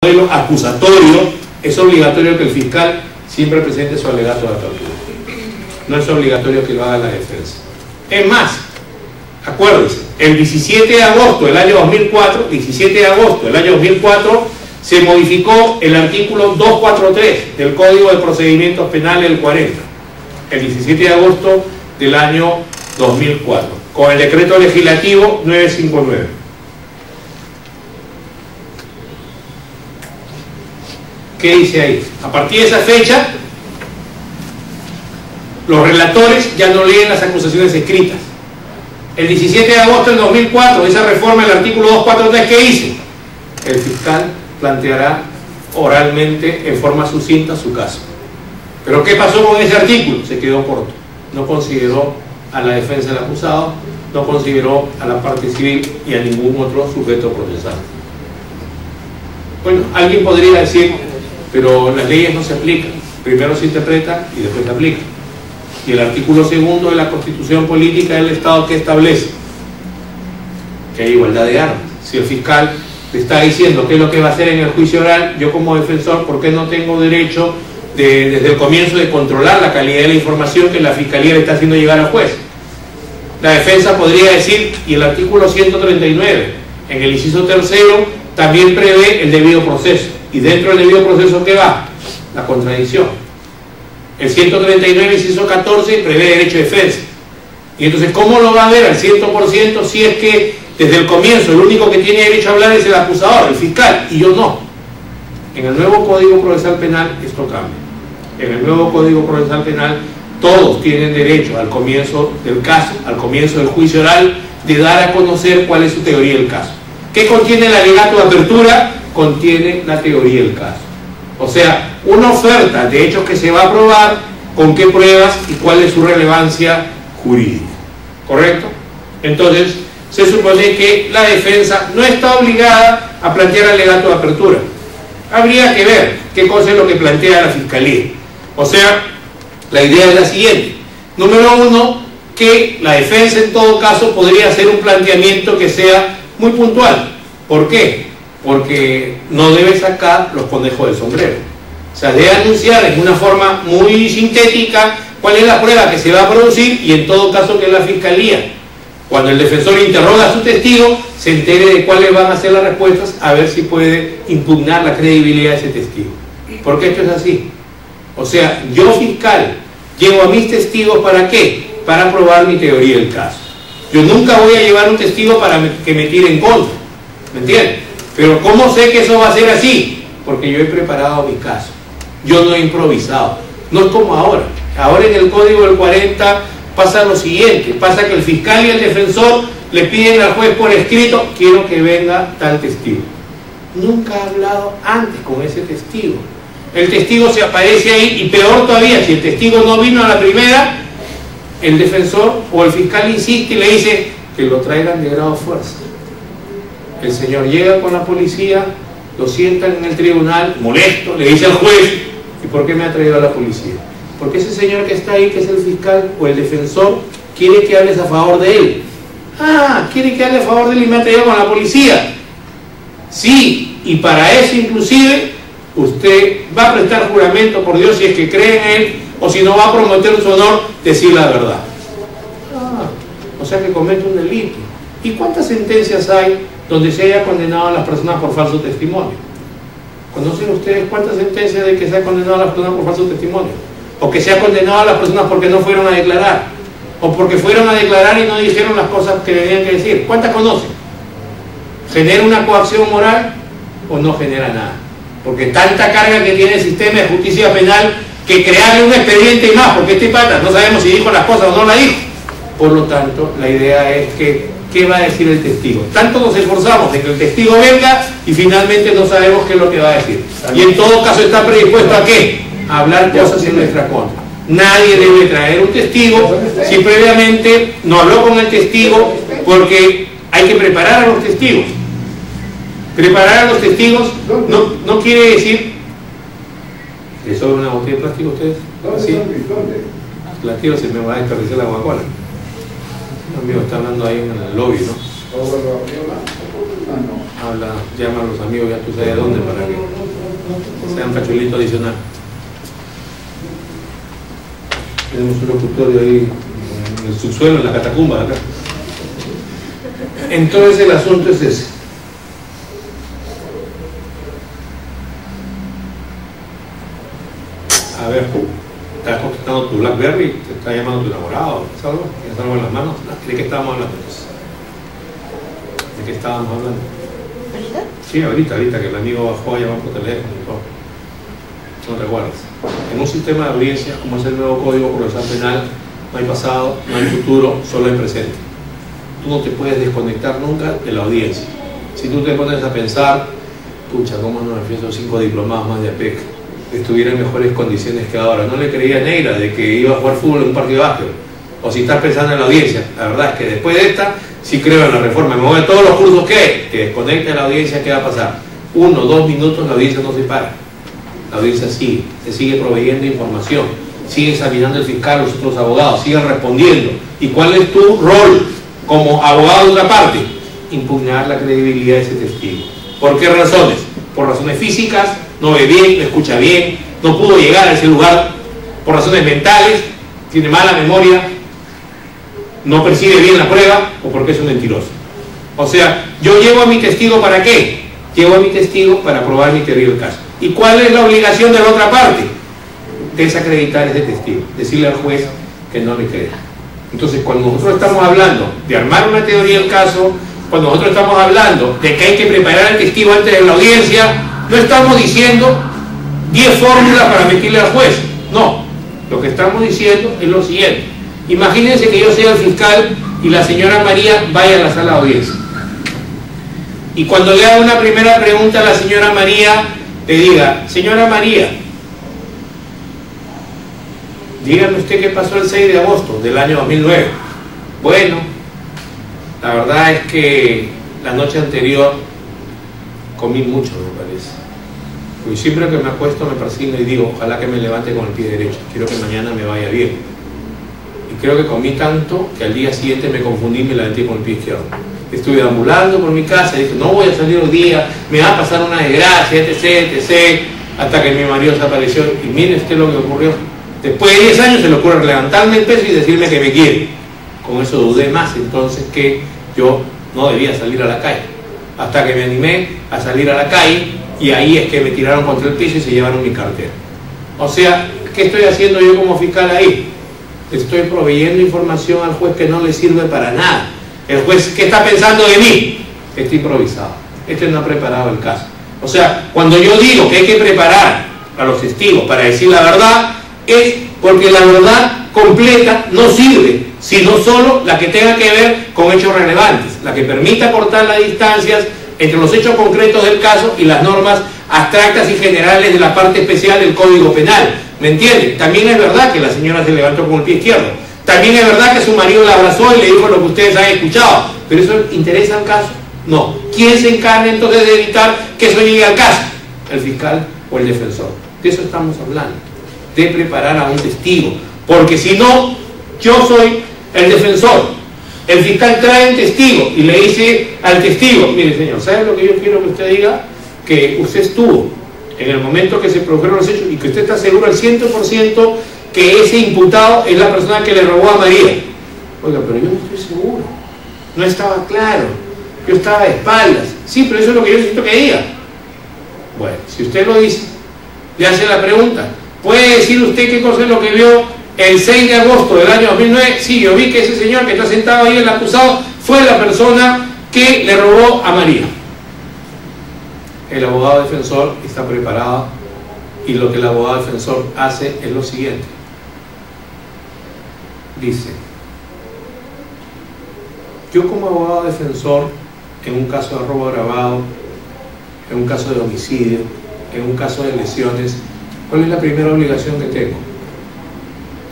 modelo acusatorio, es obligatorio que el fiscal siempre presente su alegato de apertura. No es obligatorio que lo haga la defensa. Es más, acuérdense, el 17 de agosto del año 2004, se modificó el artículo 243 del Código de Procedimientos Penales del 40, el 17 de agosto del año 2004, con el decreto legislativo 959. ¿Qué dice ahí? A partir de esa fecha, los relatores ya no leen las acusaciones escritas. El 17 de agosto del 2004, esa reforma del artículo 243, ¿qué hizo? El fiscal planteará oralmente, en forma sucinta, su caso. ¿Pero qué pasó con ese artículo? Se quedó corto. No consideró a la defensa del acusado, no consideró a la parte civil y a ningún otro sujeto procesal. Bueno, alguien podría decir, pero las leyes no se aplican. Primero se interpretan y después se aplican. Y el artículo 2 de la Constitución Política del Estado, que establece que hay igualdad de armas. Si el fiscal le está diciendo qué es lo que va a hacer en el juicio oral, yo como defensor, ¿por qué no tengo derecho desde el comienzo de controlar la calidad de la información que la fiscalía le está haciendo llegar al juez? La defensa podría decir, y el artículo 139, en el inciso 3, también prevé el debido proceso. Y dentro del debido proceso, ¿qué va? La contradicción. El 139, inciso 14, prevé derecho de defensa. Y entonces, ¿cómo lo va a ver al 100% si es que desde el comienzo el único que tiene derecho a hablar es el acusador, el fiscal, y yo no? En el nuevo Código Procesal Penal esto cambia. En el nuevo Código Procesal Penal todos tienen derecho al comienzo del caso, al comienzo del juicio oral, de dar a conocer cuál es su teoría del caso. ¿Qué contiene el alegato de apertura? Contiene la teoría del caso. O sea, una oferta de hechos que se va a probar, con qué pruebas y cuál es su relevancia jurídica. ¿Correcto? Entonces, se supone que la defensa no está obligada a plantear alegato de apertura. Habría que ver qué cosa es lo que plantea la Fiscalía. O sea, la idea es la siguiente. Número uno, que la defensa en todo caso podría hacer un planteamiento que sea muy puntual. ¿Por qué? Porque no debe sacar los conejos del sombrero. O sea, debe anunciar en una forma muy sintética cuál es la prueba que se va a producir y en todo caso que la Fiscalía, cuando el defensor interroga a su testigo, se entere de cuáles van a ser las respuestas, a ver si puede impugnar la credibilidad de ese testigo. Porque esto es así. O sea, yo fiscal llevo a mis testigos ¿para qué? Para probar mi teoría del caso. Yo nunca voy a llevar un testigo para que me tire en contra. ¿Me entiendes? Pero ¿cómo sé que eso va a ser así? Porque yo he preparado mi caso. Yo no he improvisado. No es como ahora. Ahora en el Código del 40 pasa lo siguiente. Pasa que el fiscal y el defensor le piden al juez por escrito, quiero que venga tal testigo. Nunca ha hablado antes con ese testigo. El testigo se aparece ahí y peor todavía, si el testigo no vino a la primera, el defensor o el fiscal insiste y le dice que lo traigan de grado fuerza. El señor llega con la policía, lo sientan en el tribunal, molesto, le dice al juez, ¿y por qué me ha traído a la policía? Porque ese señor que está ahí, que es el fiscal o el defensor, quiere que hables a favor de él. Ah, quiere que hable a favor de él y me ha traído con la policía. Sí, y para eso inclusive usted va a prestar juramento por Dios si es que cree en él, o si no va a prometer su honor decir la verdad. Ah, o sea que comete un delito. ¿Y cuántas sentencias hay donde se haya condenado a las personas por falso testimonio? ¿Conocen ustedes cuántas sentencias de que se ha condenado a las personas por falso testimonio? O que se ha condenado a las personas porque no fueron a declarar, o porque fueron a declarar y no dijeron las cosas que tenían que decir. ¿Cuántas conocen? ¿Genera una coacción moral o no genera nada? Porque tanta carga que tiene el sistema de justicia penal, que crearle un expediente y más, porque este pata no sabemos si dijo las cosas o no las dijo. Por lo tanto, la idea es que ¿qué va a decir el testigo? Tanto nos esforzamos de que el testigo venga y finalmente no sabemos qué es lo que va a decir. Y en todo caso está predispuesto ¿a qué? A hablar cosas en nuestra contra. Nadie debe traer un testigo si previamente no habló con el testigo, porque hay que preparar a los testigos. Preparar a los testigos no quiere decir... ¿Les sobra una botella de plástico a ustedes? ¿Sí? La tiro se me va a desperdiciar la Coca-Cola. Un amigo está hablando ahí en el lobby, ¿no? Habla, llama a los amigos, ya tú sabes a dónde para que... sea un cachulito adicional. Tenemos un locutorio ahí en el subsuelo, en la catacumba acá. Entonces el asunto es ese. A ver, ¿estás contestando tu BlackBerry? ¿Te está llamando tu enamorado? ¿Es algo? ¿Tienes algo en las manos? ¿De qué estábamos hablando entonces? ¿De qué estábamos hablando? ¿Ahorita? Sí, ahorita que el amigo bajó a llamar por teléfono y todo. No te acuerdas. En un sistema de audiencias, como es el nuevo Código Procesal Penal, no hay pasado, no hay futuro, solo hay presente. Tú no te puedes desconectar nunca de la audiencia. Si tú te pones a pensar, pucha, ¿cómo no me fui esos 5 diplomados más de APEC? Estuviera en mejores condiciones que ahora. No le creía a Neira de que iba a jugar fútbol en un partido de básquet. O si estás pensando en la audiencia, la verdad es que después de esta, sí creo en la reforma. Me voy a todos los cursos que hay. Te desconecta de la audiencia, ¿qué va a pasar? 1 o 2 minutos la audiencia no se para. La audiencia sigue, se sigue proveyendo información, sigue examinando el fiscal, los otros abogados, siguen respondiendo. ¿Y cuál es tu rol como abogado de otra parte? Impugnar la credibilidad de ese testigo. ¿Por qué razones? Por razones físicas, no ve bien, no escucha bien, no pudo llegar a ese lugar, por razones mentales, tiene mala memoria, no percibe bien la prueba, o porque es un mentiroso. O sea, yo llevo a mi testigo ¿para qué? Llevo a mi testigo para probar mi teoría del caso. ¿Y cuál es la obligación de la otra parte? Desacreditar ese testigo, decirle al juez que no le crea. Entonces, cuando nosotros estamos hablando de armar una teoría del caso, cuando nosotros estamos hablando de que hay que preparar al testigo antes de la audiencia, no estamos diciendo 10 fórmulas para mentirle al juez. No, lo que estamos diciendo es lo siguiente. Imagínense que yo sea el fiscal y la señora María vaya a la sala de audiencia. Y cuando le haga una primera pregunta a la señora María, le diga: señora María, dígame usted qué pasó el 6 de agosto del año 2009. Bueno, la verdad es que la noche anterior comí mucho, me parece. Y siempre que me acuesto me persigno y digo: ojalá que me levante con el pie derecho, quiero que mañana me vaya bien. Y creo que comí tanto que al día siguiente me confundí y me levanté con el pie izquierdo. Estuve ambulando por mi casa y dije: no voy a salir hoy día, me va a pasar una desgracia, etc. Hasta que mi marido se apareció. Y mire usted lo que ocurrió. Después de 10 años se le ocurre levantarme el peso y decirme que me quiere. Con eso dudé más entonces que yo no debía salir a la calle. Hasta que me animé a salir a la calle, y ahí es que me tiraron contra el piso y se llevaron mi cartera. O sea, ¿qué estoy haciendo yo como fiscal ahí? Estoy proveyendo información al juez que no le sirve para nada. El juez, ¿qué está pensando de mí? Está improvisado. Este no ha preparado el caso. O sea, cuando yo digo que hay que preparar a los testigos para decir la verdad, es porque la verdad completa no sirve, sino solo la que tenga que ver con hechos relevantes, la que permita cortar las distancias entre los hechos concretos del caso y las normas abstractas y generales de la parte especial del Código Penal. ¿Me entiende? También es verdad que la señora se levantó con el pie izquierdo. También es verdad que su marido la abrazó y le dijo lo que ustedes han escuchado. ¿Pero eso interesa al caso? No. ¿Quién se encarga entonces de evitar que eso llegue al caso? ¿El fiscal o el defensor? De eso estamos hablando. De preparar a un testigo. Porque si no, yo soy el defensor. El fiscal trae un testigo y le dice al testigo: mire señor, ¿sabe lo que yo quiero que usted diga? Que usted estuvo en el momento que se produjeron los hechos y que usted está seguro al 100% que ese imputado es la persona que le robó a María. Oiga, pero yo no estoy seguro, no estaba claro, yo estaba de espaldas. Sí, pero eso es lo que yo necesito que diga. Bueno, si usted lo dice, le hace la pregunta: ¿puede decir usted qué cosa es lo que vio el 6 de agosto del año 2009? Sí, yo vi que ese señor que está sentado ahí, el acusado, fue la persona que le robó a María. El abogado defensor está preparado, y lo que el abogado defensor hace es lo siguiente. Dice: yo como abogado defensor, en un caso de robo agravado, en un caso de homicidio, en un caso de lesiones, ¿cuál es la primera obligación que tengo?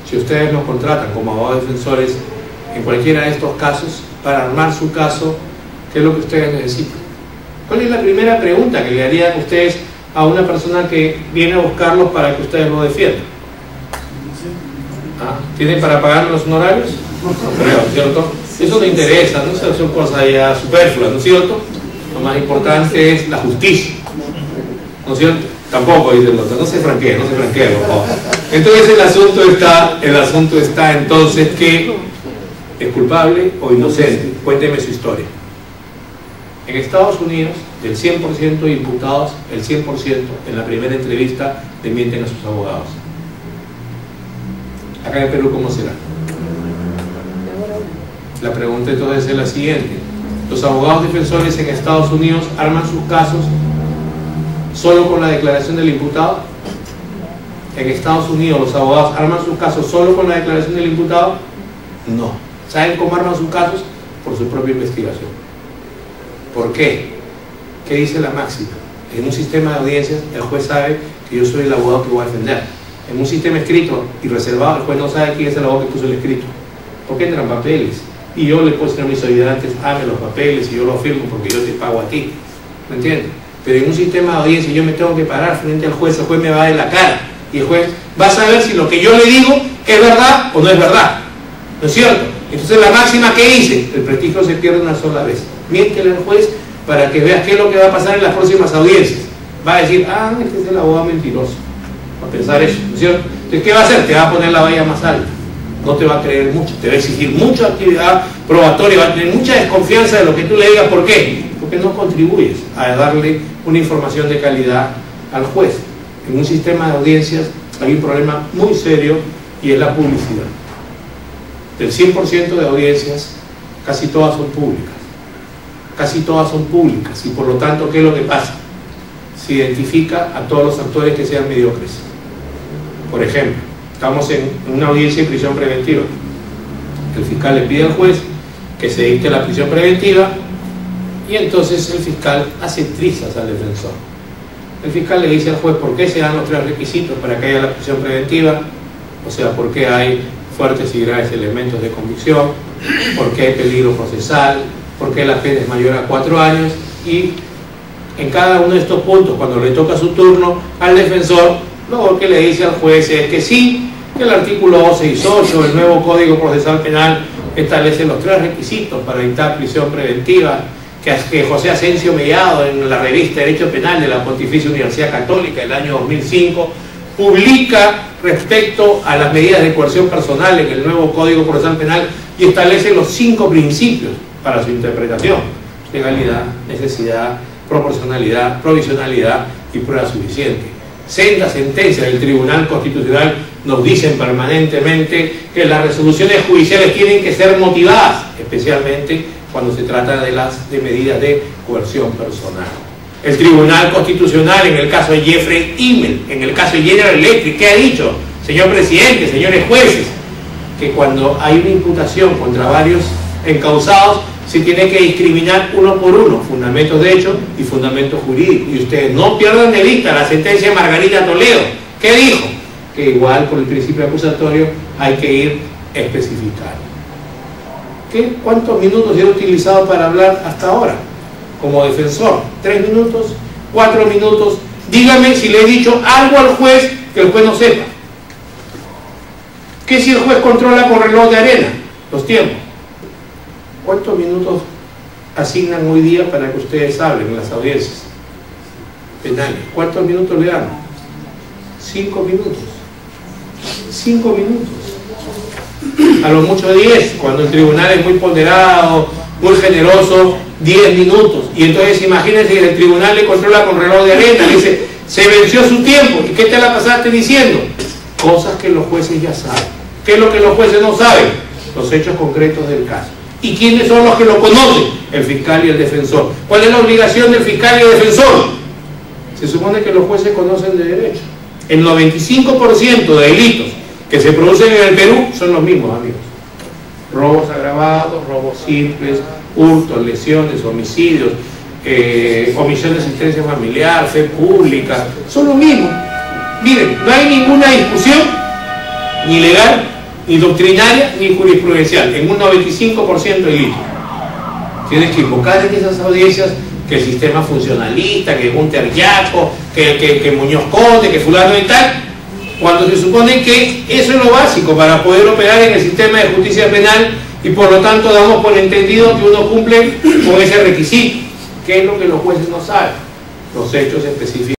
Si ustedes nos contratan como abogados defensores en cualquiera de estos casos, para armar su caso, ¿qué es lo que ustedes necesitan? ¿Cuál es la primera pregunta que le harían ustedes a una persona que viene a buscarlos para que ustedes lo defiendan? ¿Ah? ¿Tienen para pagar los honorarios? No creo, ¿cierto? Eso no interesa, ¿no? Son cosas ya superfluas, ¿no es cierto? Lo más importante es la justicia. ¿no es cierto? Tampoco, dice el otro, no se franquee, por favor. Entonces el asunto está entonces que es culpable o inocente. Cuénteme su historia. En Estados Unidos, del 100% de imputados, el 100% en la primera entrevista le mienten a sus abogados. Acá en Perú, ¿cómo será? La pregunta entonces es la siguiente. ¿Los abogados defensores en Estados Unidos arman sus casos solo con la declaración del imputado? En Estados Unidos, ¿los abogados arman sus casos solo con la declaración del imputado? No. ¿Saben cómo arman sus casos? Por su propia investigación. ¿Por qué? ¿Qué dice la máxima? En un sistema de audiencias, el juez sabe que yo soy el abogado que voy a defender. En un sistema escrito y reservado, el juez no sabe quién es el abogado que puso el escrito. Porque entran papeles. Y yo le puedo decir a mis ayudantes, hazme los papeles y yo los firmo porque yo te pago a ti. ¿Me entiendes? Pero en un sistema de audiencia yo me tengo que parar frente al juez, el juez me va a ver la cara. Y el juez va a saber si lo que yo le digo es verdad o no es verdad. ¿No es cierto? Entonces la máxima que hice, el prestigio se pierde una sola vez. Miéntele al juez para que veas qué es lo que va a pasar en las próximas audiencias. Va a decir, este es el abogado mentiroso. Va a pensar eso, ¿no es cierto? Entonces, ¿qué va a hacer? Te va a poner la valla más alta. No te va a creer mucho, te va a exigir mucha actividad probatoria, va a tener mucha desconfianza de lo que tú le digas. ¿Por qué? Porque no contribuyes a darle una información de calidad al juez. En un sistema de audiencias hay un problema muy serio y es la publicidad. Del 100% de audiencias, casi todas son públicas. Casi todas son públicas y por lo tanto, ¿qué es lo que pasa? Se identifica a todos los actores que sean mediocres. Por ejemplo, estamos en una audiencia de prisión preventiva. El fiscal le pide al juez que se dicte la prisión preventiva y entonces el fiscal hace trizas al defensor. El fiscal le dice al juez por qué se dan los 3 requisitos para que haya la prisión preventiva, o sea, por qué hay fuertes y graves elementos de convicción, por qué hay peligro procesal, por qué la pena es mayor a 4 años, y en cada uno de estos puntos, cuando le toca su turno al defensor, luego que le dice al juez es que sí, que el artículo 268 del nuevo Código Procesal Penal establece los 3 requisitos para dictar prisión preventiva, que José Asensio Mellado en la revista Derecho Penal de la Pontificia Universidad Católica del año 2005 publica respecto a las medidas de coerción personal en el nuevo Código Procesal Penal y establece los 5 principios para su interpretación: legalidad, necesidad, proporcionalidad, provisionalidad y prueba suficiente. Sendas sentencias del Tribunal Constitucional nos dicen permanentemente que las resoluciones judiciales tienen que ser motivadas, especialmente cuando se trata de medidas de coerción personal. El Tribunal Constitucional, en el caso de Jeffrey Immel, en el caso de General Electric, ¿qué ha dicho? Señor presidente, señores jueces, que cuando hay una imputación contra varios encausados, se tiene que discriminar uno por uno, fundamentos de hecho y fundamentos jurídicos. Y ustedes no pierdan de vista la sentencia de Margarita Toledo. ¿Qué dijo? Que igual por el principio acusatorio hay que ir especificando. ¿Cuántos minutos he utilizado para hablar hasta ahora? Como defensor, 3 minutos, 4 minutos. Dígame si le he dicho algo al juez que el juez no sepa. ¿Qué si el juez controla con reloj de arena los tiempos? ¿Cuántos minutos asignan hoy día para que ustedes hablen en las audiencias penales? ¿Cuántos minutos le dan? 5 minutos. 5 minutos. A lo mucho 10, cuando el tribunal es muy ponderado, muy generoso, 10 minutos. Y entonces imagínense que el tribunal le controla con reloj de arena, le dice, se venció su tiempo. ¿Y qué te la pasaste diciendo? Cosas que los jueces ya saben. ¿Qué es lo que los jueces no saben? Los hechos concretos del caso. ¿Y quiénes son los que lo conocen? El fiscal y el defensor. ¿Cuál es la obligación del fiscal y el defensor? Se supone que los jueces conocen de derecho. El 95% de delitos que se producen en el Perú son los mismos, amigos. Robos agravados, robos simples, hurtos, lesiones, homicidios, omisión de asistencia familiar, fe pública, son los mismos. Miren, no hay ninguna discusión, ni legal, ni doctrinaria, ni jurisprudencial, en un 95% de delitos. Tienes que invocar en esas audiencias que el sistema funcionalista, que Gunter Yaco, que Muñoz Conde, que fulano y tal, cuando se supone que eso es lo básico para poder operar en el sistema de justicia penal y por lo tanto damos por entendido que uno cumple con ese requisito. ¿Qué es lo que los jueces no saben? Los hechos específicos.